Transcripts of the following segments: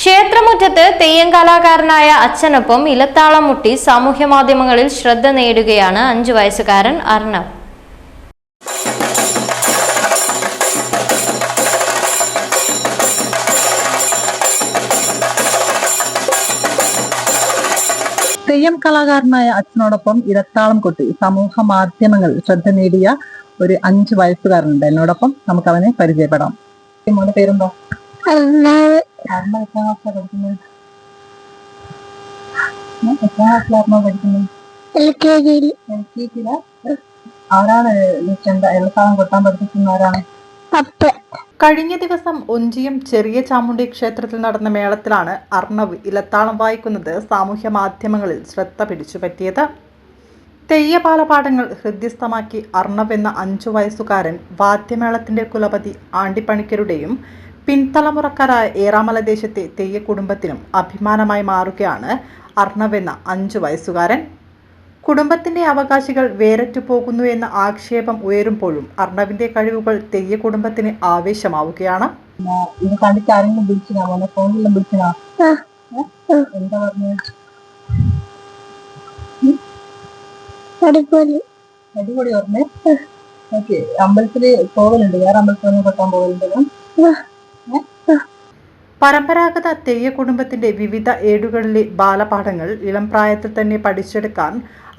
ക്ഷേത്രമുറ്റത്ത് തെയ്യം കലാകാരനായ അച്ഛനൊപ്പം ഇലത്താളം മുട്ടി സാമൂഹ്യ മാധ്യമങ്ങളിൽ ശ്രദ്ധ നേടുകയാണ് 5 വയസ്സുകാരൻ അർണവ്. തെയ്യം കലാകാരനായ അച്ഛനോടൊപ്പം ഇലത്താളം കൊട്ടി സമൂഹ മാധ്യമങ്ങളിൽ ശ്രദ്ധ നേടിയ ഒരു 5 വയസ്സുകാരനുണ്ട് എന്നോടൊപ്പം. നമുക്ക് അവനെ പരിചയപ്പെടാം. മോന്റെ പേരെന്തോ? ആരാണ് ഇലത്താളം കൊട്ടാൻ പഠിപ്പിക്കുന്ന ആരാണ്? കഴിഞ്ഞ ദിവസം ഒഞ്ചിയം ചെറിയ ചാമുണ്ഡി ക്ഷേത്രത്തിൽ നടന്ന മേളത്തിലാണ് അർണവ് ഇലത്താളം വായിക്കുന്നത് സാമൂഹ്യ മാധ്യമങ്ങളിൽ ശ്രദ്ധ പിടിച്ചുപറ്റിയത്. തെയ്യപാലപാഠങ്ങൾ ഹൃദ്യസ്ഥമാക്കി അർണവ് എന്ന 5 വയസ്സുകാരൻ വാദ്യമേളത്തിന്റെ കുലപതി ആണ്ടിപ്പണിക്കരുടെയും പിൻതലമുറക്കാരായ ഏറാമല ദേശത്തെ തെയ്യ കുടുംബത്തിനും അഭിമാനമായി മാറുകയാണ് അർണവ് എന്ന 5 വയസ്സുകാരൻ. കുടുംബത്തിന്റെ അവകാശികൾ വേരറ്റു പോകുന്നു എന്ന ആക്ഷേപം ഉയരുമ്പോഴും അർണവിന്റെ കഴിവുകൾ തെയ്യ കുടുംബത്തിന് ആവേശമാവുകയാണ്. അമ്പലത്തില് പോകലുണ്ട്, വേറെ അമ്പലത്തിൽ കൊട്ടാൻ പോകലുണ്ട്. പരമ്പരാഗത തെയ്യ കുടുംബത്തിന്റെ വിവിധ ഏടുകളിലെ ബാലപാഠങ്ങൾ ഇളം പ്രായത്തിൽ തന്നെ പഠിച്ചെടുക്കാൻ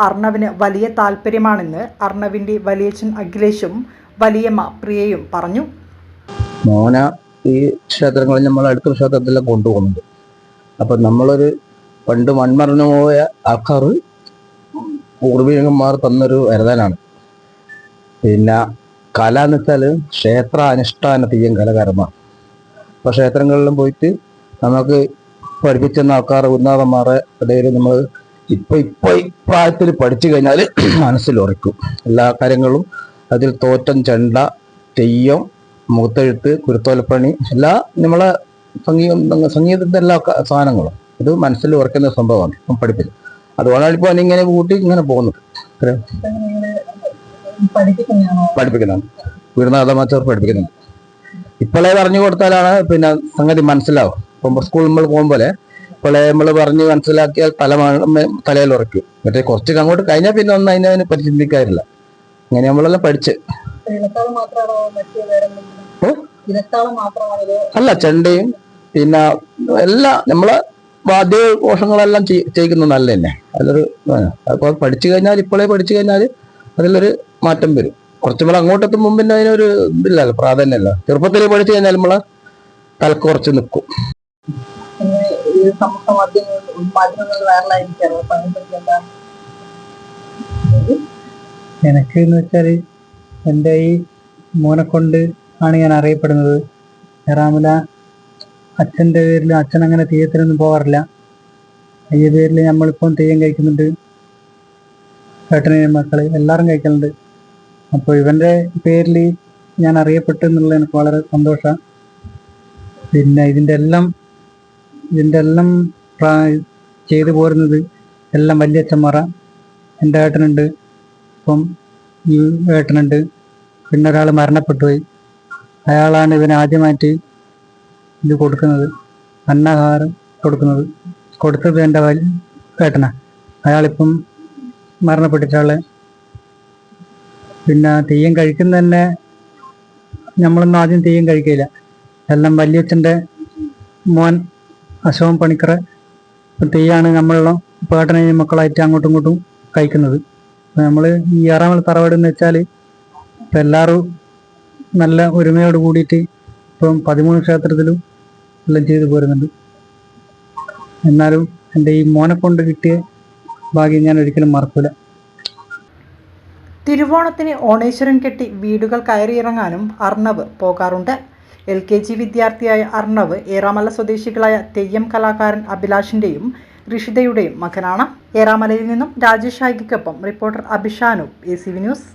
അർണവിന് വലിയ താല്പര്യമാണെന്ന് അർണവിന്റെ വലിയച്ഛൻ അഖിലേഷും വലിയമ്മ പ്രിയയും പറഞ്ഞു. മോന ഈ ക്ഷേത്രങ്ങളിൽ നമ്മൾ അടുത്ത ക്ഷേത്രത്തിലെല്ലാം കൊണ്ടുപോകുന്നുണ്ട്. അപ്പം നമ്മളൊരു പണ്ട് മൺമറഞ്ഞു പോയ ആൾക്കാർ പൂർവികന്മാർ തന്നൊരു വരദാനാണ്. പിന്നെ കല എന്ന് വെച്ചാൽ ക്ഷേത്ര അനുഷ്ഠാന തെയ്യം കലാകാരന്മാർ. അപ്പോൾ ക്ഷേത്രങ്ങളിലും പോയിട്ട് നമുക്ക് പഠിപ്പിച്ചെന്ന ആൾക്കാർ ഉന്നതന്മാരെ ഇടയിൽ നമ്മൾ ഇപ്പൊ പ്രായത്തിൽ പഠിച്ചു കഴിഞ്ഞാൽ മനസ്സിൽ ഉറയ്ക്കും എല്ലാ കാര്യങ്ങളും. അതിൽ തോറ്റം, ചെണ്ട, തെയ്യം, മുഖത്തെഴുത്ത്, കുരുത്തോലപ്പണി, എല്ലാ നമ്മളെ സംഗീതത്തിന്റെ എല്ലാ സാധനങ്ങളും ഇത് മനസ്സിൽ ഉറക്കുന്ന സംഭവമാണ് ഇപ്പം പഠിപ്പിച്ചത്. അതുകൊണ്ടാണ് ഇപ്പോൾ ഇങ്ങനെ കൂട്ടി ഇങ്ങനെ പോകുന്നത്. പഠിപ്പിക്കുന്നതാണ് ഗുരുനാഥമാച്ചവർ പഠിപ്പിക്കുന്നുണ്ട്. ഇപ്പോഴേ പറഞ്ഞു കൊടുത്താലാണ് പിന്നെ സംഗതി മനസ്സിലാവും. ഇപ്പം സ്കൂളിൽ നമ്മൾ പോകുമ്പോലെ ഇപ്പോഴേ നമ്മൾ പറഞ്ഞ് മനസ്സിലാക്കിയാൽ തലയിൽ ഉറയ്ക്കും. മറ്റേ കുറച്ച് അങ്ങോട്ട് കഴിഞ്ഞാൽ പിന്നെ ഒന്നും അതിനെ പറ്റി ചിന്തിക്കാറില്ല. അങ്ങനെ നമ്മളെല്ലാം പഠിച്ച് അല്ല ചെണ്ടയും പിന്നെ എല്ലാ നമ്മളെ വാദ്യഘോഷങ്ങളെല്ലാം ചെയ്യിക്കുന്നത് നല്ല തന്നെ. അതിലൊരു അപ്പോൾ പഠിച്ചു കഴിഞ്ഞാൽ ഇപ്പോഴേ പഠിച്ചു കഴിഞ്ഞാൽ അതിലൊരു മാറ്റം വരും. കുറച്ചുമ്പോൾ അങ്ങോട്ടെത്തും മുമ്പിന്റെ അതിനൊരു ഇതില്ലല്ലോ, പ്രാധാന്യമല്ല. ചെറുപ്പത്തിൽ പഠിച്ചു കഴിഞ്ഞാൽ നമ്മളെ തലക്ക് കുറച്ച് നിൽക്കും. എനിക്ക് എന്ന് വെച്ചാല് എൻ്റെ ഈ മോനെ കൊണ്ട് ആണ് ഞാൻ അറിയപ്പെടുന്നത്. ഏറാമല അച്ഛൻ്റെ പേരിൽ അച്ഛൻ അങ്ങനെ തെയ്യത്തിനൊന്നും പോകാറില്ല. ഈ പേരിൽ നമ്മളിപ്പം തെയ്യം കഴിക്കുന്നുണ്ട്. ഏട്ടനെയും മക്കള് എല്ലാവരും കഴിക്കുന്നുണ്ട്. അപ്പോൾ ഇവൻ്റെ പേരിൽ ഞാൻ അറിയപ്പെട്ടു എന്നുള്ളത് എനിക്ക് വളരെ സന്തോഷമാണ്. പിന്നെ ഇതിൻ്റെ എല്ലാം ചെയ്തു പോരുന്നത് എല്ലാം വലിയച്ഛന്മാറ. എൻ്റെ ഏട്ടനുണ്ട്, ഇപ്പം ഈ ഏട്ടനുണ്ട്, പിന്നെ ഒരാൾ മരണപ്പെട്ടു പോയി. അയാളാണ് ഇവന് ആദ്യമായിട്ട് ഇത് കൊടുക്കുന്നത്, അന്നാഹാരം കൊടുത്തത് എൻ്റെ ഏട്ടനാണ്. അയാളിപ്പം മരണപ്പെട്ടിട്ടുള്ള. പിന്നെ തെയ്യം കഴിക്കുന്ന തന്നെ നമ്മളൊന്നും ആദ്യം തെയ്യം കഴിക്കില്ല. എല്ലാം വലിയച്ഛൻ്റെ മോൻ അശോകൻ പണിക്കർ തെയ്യാണ് നമ്മളെല്ലാം പേട്ടനെയും മക്കളായിട്ട് അങ്ങോട്ടും ഇങ്ങോട്ടും കഴിക്കുന്നത്. നമ്മൾ ഈ ഏറാമല തറവാട് എന്ന് വെച്ചാൽ ഇപ്പം എല്ലാവരും നല്ല ഒരുമയോട് കൂടിയിട്ട് ഇപ്പം 13 ക്ഷേത്രത്തിലും എല്ലാം ചെയ്തു പോരുന്നുണ്ട്. എന്നാലും എൻ്റെ ഈ മോനെ കൊണ്ട് കിട്ടിയ ഭാഗ്യം ഞാൻ ഒരിക്കലും മറക്കൂല. തിരുവോണത്തിന് ഓണേശ്വരൻ കെട്ടി വീടുകൾ കയറിയിറങ്ങാനും അർണവ് പോകാറുണ്ട്. LKG വിദ്യാർത്ഥിയായ അർണവ് ഏറാമല സ്വദേശികളായ തെയ്യം കലാകാരൻ അഭിലാഷിന്റെയും ഋഷിതയുടെയും മകനാണ്. ഏറാമലയിൽ നിന്നും രാജേഷ് ആയിക്കൊപ്പം റിപ്പോർട്ടർ അഭിഷാനു, ACV ന്യൂസ്.